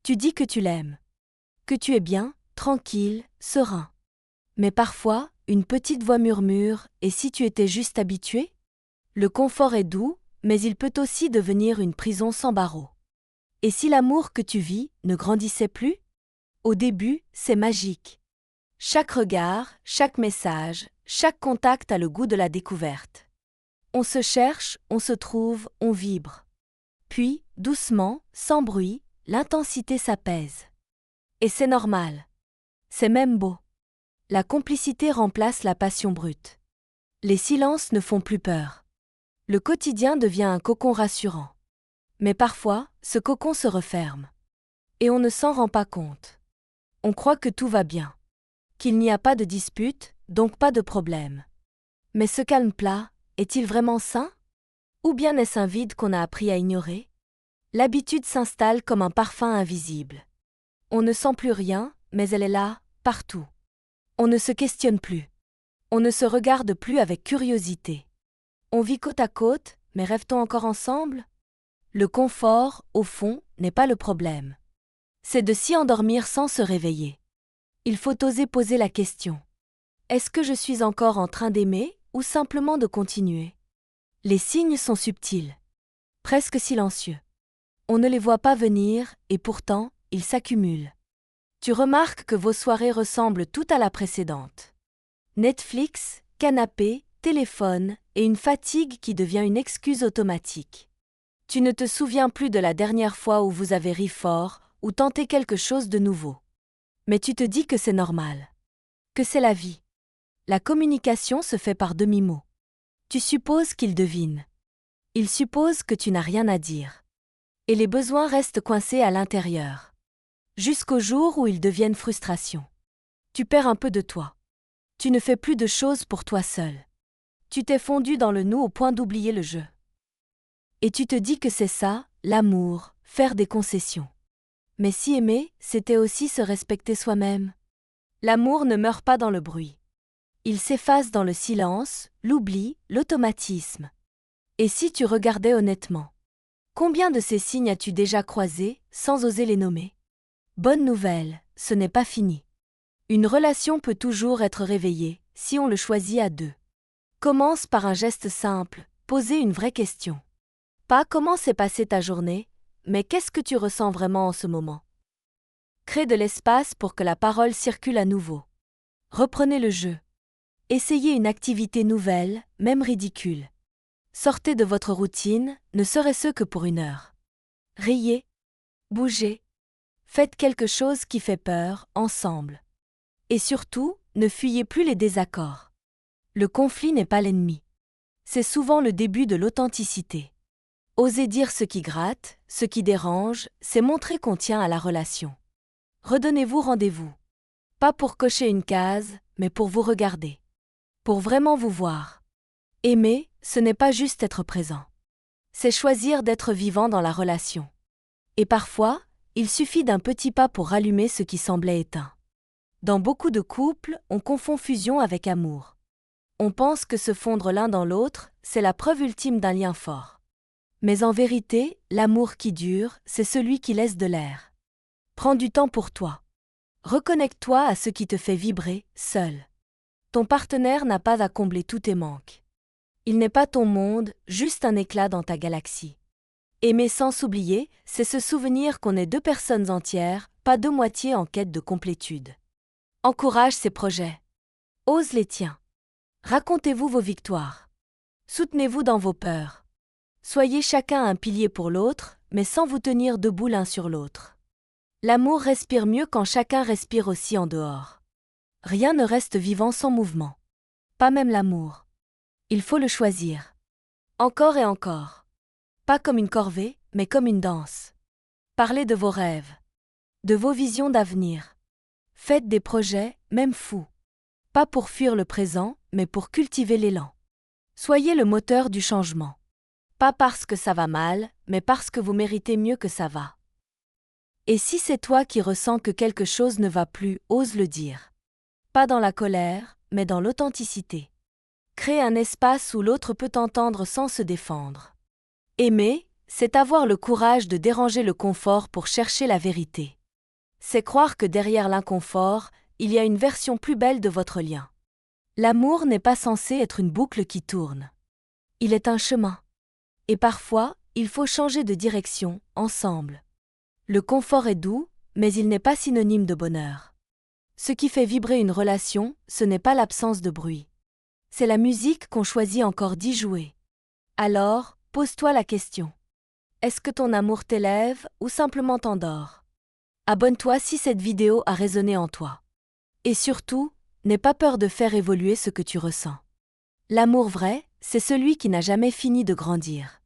Tu dis que tu l'aimes. Que tu es bien, tranquille, serein. Mais parfois, une petite voix murmure « Et si tu étais juste habitué ?» Le confort est doux, mais il peut aussi devenir une prison sans barreaux. Et si l'amour que tu vis ne grandissait plus? Au début, c'est magique. Chaque regard, chaque message, chaque contact a le goût de la découverte. On se cherche, on se trouve, on vibre. Puis, doucement, sans bruit, l'intensité s'apaise. Et c'est normal. C'est même beau. La complicité remplace la passion brute. Les silences ne font plus peur. Le quotidien devient un cocon rassurant. Mais parfois, ce cocon se referme. Et on ne s'en rend pas compte. On croit que tout va bien. Qu'il n'y a pas de dispute, donc pas de problème. Mais ce calme plat, est-il vraiment sain? Ou bien est-ce un vide qu'on a appris à ignorer? L'habitude s'installe comme un parfum invisible. On ne sent plus rien, mais elle est là, partout. On ne se questionne plus. On ne se regarde plus avec curiosité. On vit côte à côte, mais rêve-t-on encore ensemble? Le confort, au fond, n'est pas le problème. C'est de s'y endormir sans se réveiller. Il faut oser poser la question. Est-ce que je suis encore en train d'aimer ou simplement de continuer? Les signes sont subtils, presque silencieux. On ne les voit pas venir et pourtant, ils s'accumulent. Tu remarques que vos soirées ressemblent toutes à la précédente. Netflix, canapé, téléphone et une fatigue qui devient une excuse automatique. Tu ne te souviens plus de la dernière fois où vous avez ri fort ou tenté quelque chose de nouveau. Mais tu te dis que c'est normal. Que c'est la vie. La communication se fait par demi-mot. Tu supposes qu'il devine. Il suppose que tu n'as rien à dire. Et les besoins restent coincés à l'intérieur. Jusqu'au jour où ils deviennent frustration. Tu perds un peu de toi. Tu ne fais plus de choses pour toi seul. Tu t'es fondu dans le nous au point d'oublier le jeu. Et tu te dis que c'est ça, l'amour, faire des concessions. Mais si aimer, c'était aussi se respecter soi-même. L'amour ne meurt pas dans le bruit. Il s'efface dans le silence, l'oubli, l'automatisme. Et si tu regardais honnêtement? Combien de ces signes as-tu déjà croisés, sans oser les nommer? Bonne nouvelle, ce n'est pas fini. Une relation peut toujours être réveillée, si on le choisit à deux. Commence par un geste simple, poser une vraie question. Pas comment s'est passée ta journée, mais qu'est-ce que tu ressens vraiment en ce moment? Crée de l'espace pour que la parole circule à nouveau. Reprenez le jeu. Essayez une activité nouvelle, même ridicule. Sortez de votre routine, ne serait-ce que pour 1 heure. Riez. Bougez. Faites quelque chose qui fait peur, ensemble. Et surtout, ne fuyez plus les désaccords. Le conflit n'est pas l'ennemi. C'est souvent le début de l'authenticité. Oser dire ce qui gratte, ce qui dérange, c'est montrer qu'on tient à la relation. Redonnez-vous rendez-vous. Pas pour cocher une case, mais pour vous regarder. Pour vraiment vous voir. Aimer, ce n'est pas juste être présent. C'est choisir d'être vivant dans la relation. Et parfois, il suffit d'un petit pas pour rallumer ce qui semblait éteint. Dans beaucoup de couples, on confond fusion avec amour. On pense que se fondre l'un dans l'autre, c'est la preuve ultime d'un lien fort. Mais en vérité, l'amour qui dure, c'est celui qui laisse de l'air. Prends du temps pour toi. Reconnecte-toi à ce qui te fait vibrer, seul. Ton partenaire n'a pas à combler tous tes manques. Il n'est pas ton monde, juste un éclat dans ta galaxie. Aimer sans s'oublier, c'est se souvenir qu'on est 2 personnes entières, pas 2 moitiés en quête de complétude. Encourage ces projets. Ose les tiens. Racontez-vous vos victoires. Soutenez-vous dans vos peurs. Soyez chacun un pilier pour l'autre, mais sans vous tenir debout l'un sur l'autre. L'amour respire mieux quand chacun respire aussi en dehors. Rien ne reste vivant sans mouvement. Pas même l'amour. Il faut le choisir. Encore et encore. Pas comme une corvée, mais comme une danse. Parlez de vos rêves. De vos visions d'avenir. Faites des projets, même fous. Pas pour fuir le présent, mais pour cultiver l'élan. Soyez le moteur du changement. Pas parce que ça va mal, mais parce que vous méritez mieux que ça va. Et si c'est toi qui ressens que quelque chose ne va plus, ose le dire. Pas dans la colère, mais dans l'authenticité. Crée un espace où l'autre peut t'entendre sans se défendre. Aimer, c'est avoir le courage de déranger le confort pour chercher la vérité. C'est croire que derrière l'inconfort, il y a une version plus belle de votre lien. L'amour n'est pas censé être une boucle qui tourne. Il est un chemin. Et parfois, il faut changer de direction, ensemble. Le confort est doux, mais il n'est pas synonyme de bonheur. Ce qui fait vibrer une relation, ce n'est pas l'absence de bruit. C'est la musique qu'on choisit encore d'y jouer. Alors, pose-toi la question. Est-ce que ton amour t'élève ou simplement t'endort? Abonne-toi si cette vidéo a résonné en toi. Et surtout, n'aie pas peur de faire évoluer ce que tu ressens. L'amour vrai, c'est celui qui n'a jamais fini de grandir.